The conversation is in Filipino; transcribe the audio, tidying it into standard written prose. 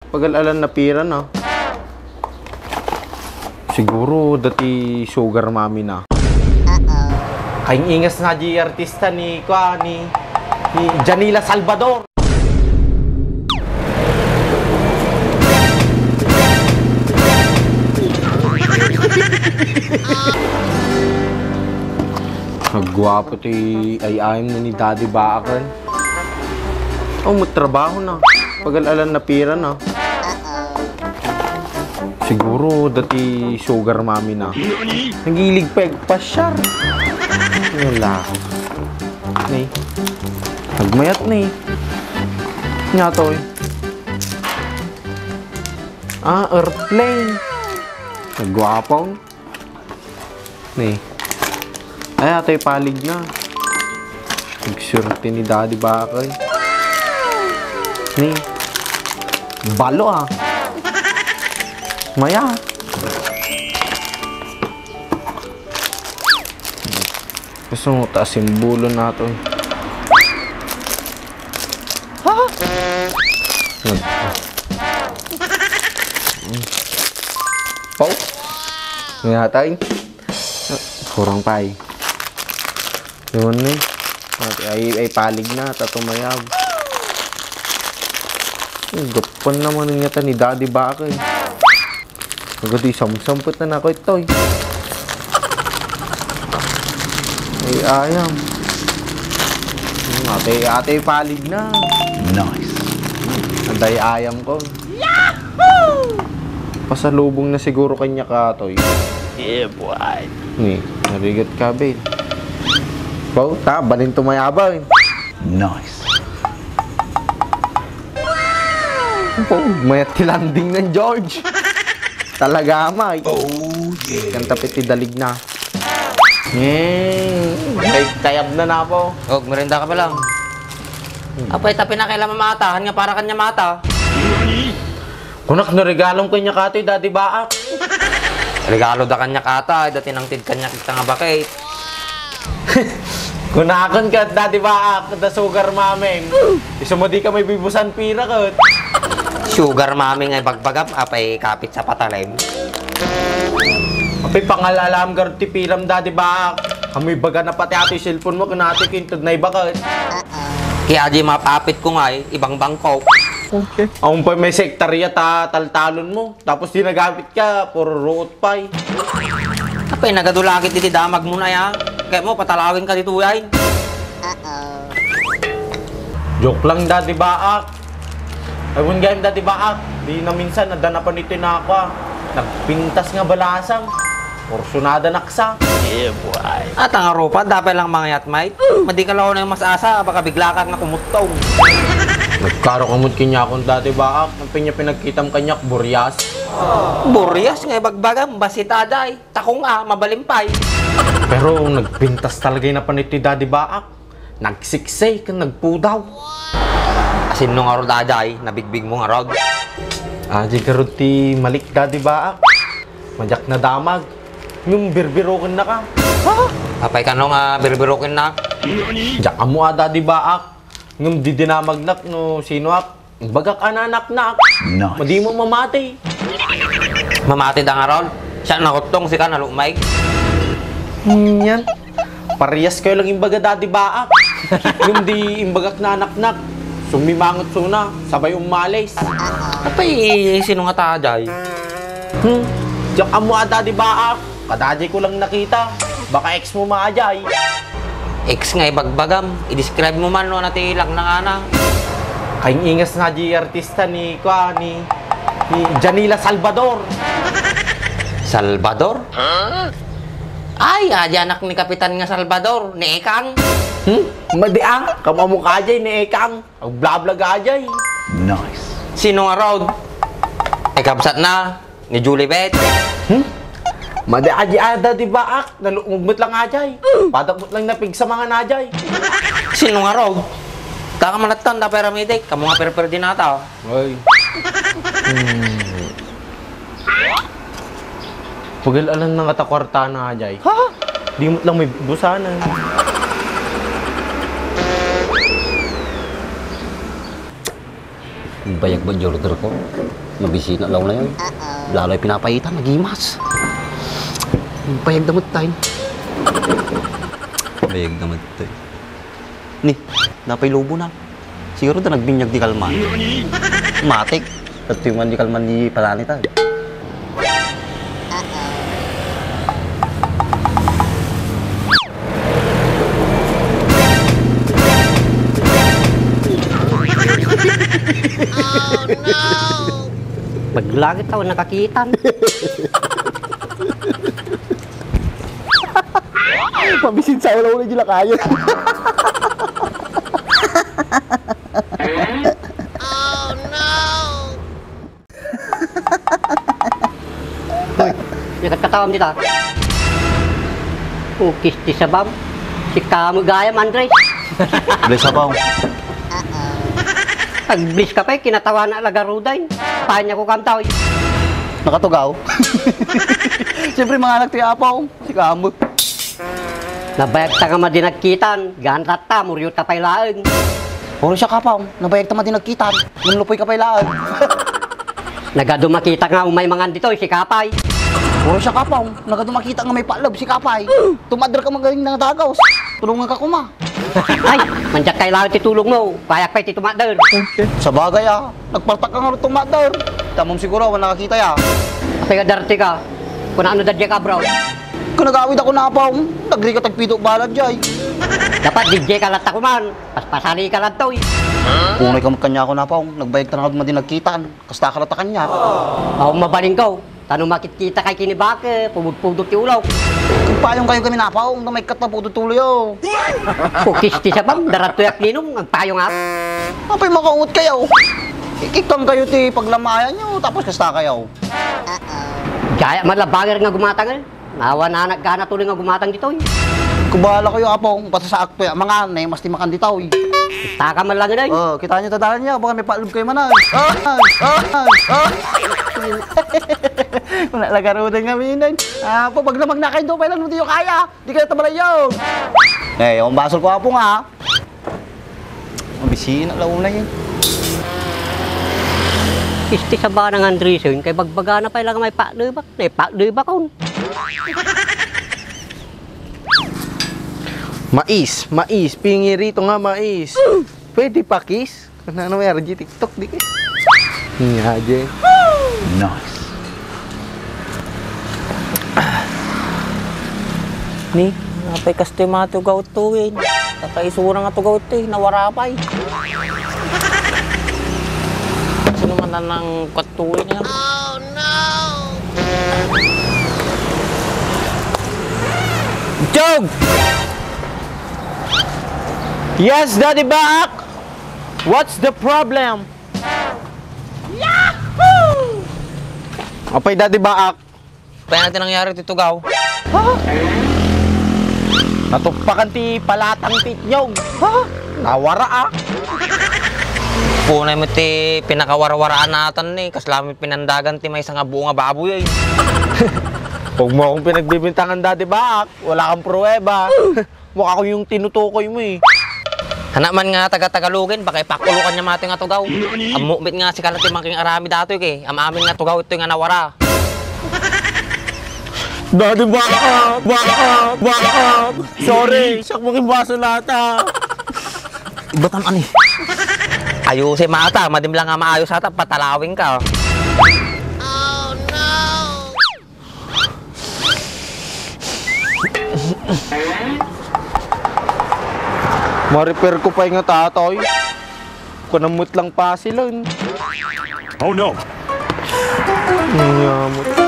Pag-alalan na pira na. Siguro dati sugar mommy na. Kaing ingas na di artista ni Janila Salvador. Nagwapo ti ayayam na ni Daddy Baakan. Oh, magtrabaho na. Pag-alalan na pira na. Siguro dati sugar mommy na. Nagilig pagpasyar. Wala. Nay. Nagmayat na eh. Nga to eh. Airplane. Nagwapo. Nay. Ay, atay palig na. Nagsurte ni Daddy Bakay. Ni. Balo ah. Maya. Gusto mo taas yung bulo nato. Ha? Pau? Ngayon kurang pay. Yun eh. Ay palig na. Tatumayab. Gapan naman niya ta ni Daddy Bakay. Nagadi samput na ako ito eh. Ay ayam. Ate palig na. Nice. Anday ayam ko. Yahoo! Pasalubong na siguro kanya ka toy. Yeah boy. Ni, narigat ka babe. Wow, balin tumayaba eh. Nice. Oh, mayat tilanding ng George. Talaga amay. Oh, yeah. Kantapit dalig na. Ay, tayab na po. Og, merenda ka pa lang. Apay, tapi na kailan mamatahan nga para kanya mata. Kunak na regalong kanya katoy, Daddy Baak. Regalo da kanya kata, dati nang tid kanya kita nga bakit. Kunakan ka, Daddy Baak, da sugar maming. Iso mo di ka may bibusan pira ka. Sugar maming ay bagbagap, apay kapit sa patalim. Apay pangalalam ka ti piram, Daddy Baak. Amoy baga na pati ato yung cellphone mo, kunati kintod na iba ka. Kaya di mapapit ko nga ibang bangkok. Okay. Ang pa may sektarya taltalon mo. Tapos di nagamit ka, puro root pie. Apay, nagadulakit diti damag mo na ya. Kaya mo, patalawin ka dito yan. Joke lang, Daddy Baak. Ewan game, Daddy Baak. Di na minsan, nadana pa nito na ako. Nagpintas nga balasang. Porsyonada naksa. Yeah, boy. At ang arupa, dapat lang mga yatmay. Madikalaw na yung mas asa, baka bigla ka nga kumutong. Nagkarokamot kanya akong Daddy Baak. Ang pinagkitam kanyak, buryas. Buryas nga bagbagam, basitaday. Takong mabalimpay. Pero nagpintas talaga na pa nito Daddy Baak. Nagsiksay ka, nagpudaw. Asin nung araw daday, nabigbig mong araw. Di karot ti malik Daddy Baak. Majak na damag. Yung birbirokin na ka. Apay ka nung birbirokin na. Diyak mo Daddy Baak. Yung didinamagnak no sino ak. Bagak ananak-nak. Nice. Madi mo mamati. Mamati da nga raw. Siya nakutong si ka nalumay. Yan. Parehas kayo lang imbaga Daddy Baak. Yung di imbagak na anak-nak. Sumimangot suna. Sabay umalis. Apay, sino nga taday? Diyak mo Daddy Baak. Kadadya ko lang nakita. Baka ex mo maajay. Ex nga bagbagam. I-describe mo man no nati lang na ana. Kaing ingas na di artista ni Janila Salvador. Salvador? Huh? Ay, anak ni Kapitan nga Salvador, ni Ekang. Madiang, kamamukha ajay ni Ekang. Ang blablag ajay. Nice. Sino nga road? Ay kabsat na, ni Julie Beth. Madi aji ada di Baak, nalungmut lang ajay. Padagmut lang napig sa mga najay. Sino nga road? Taka manatan da peramidik, kamu nga per din ata. Ay. Pagalalan ng katakwarta na ajay. Ha? Di mo lang may busanan. Bayag ba order ko? Mabisina lang na yun. Lalo ay pinapahitan, nagimas. Bayag damot tayo. Bayag damot tayo. Ni, napay lobo na. Siguro na nagbinyag di kalman. Matik. At yung man di kalman di palanitan. Oh no! Paglagit ako nakakitan. Pabisin sa ulo ulit nila kaya. Oh no! Hoy, nakatawam dito. Ukis di sabam. Si kamu gayam, Andres. Bless abaw. Pag-bliss ka pa, kinatawa na lagaruday. Paanya ko kamtaw. Nakatugaw. Siyempre mga anak tiya apaw. Si Kamo. Nabayag ta nga madinagkitan. Gantat ta, muryot ta pay laeng. Puro siya kapaw. Nabayag tama din nagkitan. Nanlupoy ka pailaan. Nagadumakita nga umay mangan dito, si Kapay. Puro siya kapaw. Nagadumakita nga may palob si Kapay. Tumadar ka magaling ng dagaw. Tulungan ka kuma. Ay, manjak kailangan titulong mo. Payak pa'y titumadar. Sa bagay nagpartak ka nga rin tumadar. Tamang siguro, wala nakakita Apay ka darte ka. Kung ano dadya ka, bro. Kung nag-awid ako na apaw, nagri ka tagpito balad jay. Dapat DJ ka latta ko man. Paspasali ka lang to. Kung ka magkanya ako na apaw, nagbayag ta na din nagkitan. Kasta ka lata kanya. Ako mabaling ko. Tanong makikita kay kinibake, pumudpudot yung ulaw. Kung payong kayo kami na apaw, na may katapo tutuloy Kukisti sa bang, daratuyak ninong, ang payong nga. Apay makaungot kayo. Ikikang kayo ti paglamayan nyo, tapos kasta kayo. Gaya malabanger nga gumatang. Nawa na nagkana tuloy nga gumatang dito. Kung bahala kayo apaw, basta sa akto mga anay, mas ti makanditaw. Taka man lang na. Kita nyo tadahan niya, baka may paalog kayo manay. Kung nalagarudan nga minan. Pag lamag na kayo doon, pailan mo di yung kaya. Di kayo tabalay yun. Yung basol ko apo nga. Mabisina, launay yun. Kisti sa ba ng Andreson, kay bagbaga na pa lang may paklubak. May paklubak kon. Mais, pingi rito nga mais. Pwede pa, kiss. Kung ano may RG TikTok, di kiss. Nga, Jay. Nice. Ni, napay kasto yung mga tugaw to eh. Nakaisura nga tugaw to eh, nawarapay. Sino man na ng katuloy niya? Oh no! Jog! Yes, Daddy Baak! What's the problem? Yahoo! Apay, Daddy Baak. Kaya natin nangyari ito tugaw. Natupakan ti palatang titnyog. Nawara Punay mo ti pinakawarwaraan natin eh. Kaslami pinandagan ti may isang buo nga baboy eh. Huwag mo akong pinagbibintangan, Daddy Baak. Wala kang pruweba. Mukha ko yung tinutukoy mo eh. Hanak man nga taga-tagalugin, baka ipakulukan niya mati nga tugaw. Amumit nga si Kalati Mangking Arami dato eh. Amin nga tugaw ito nga nawara. Daddy Baak! Sorry, siyak mong imbaso lata. Ibatan ani. Ayusin mata, madim lang nga maayos ata, patalawin ka. Oh no! Ma-repair ko pa yung tatoy. Kunamot lang pa sila. Oh no! Nyamot ko.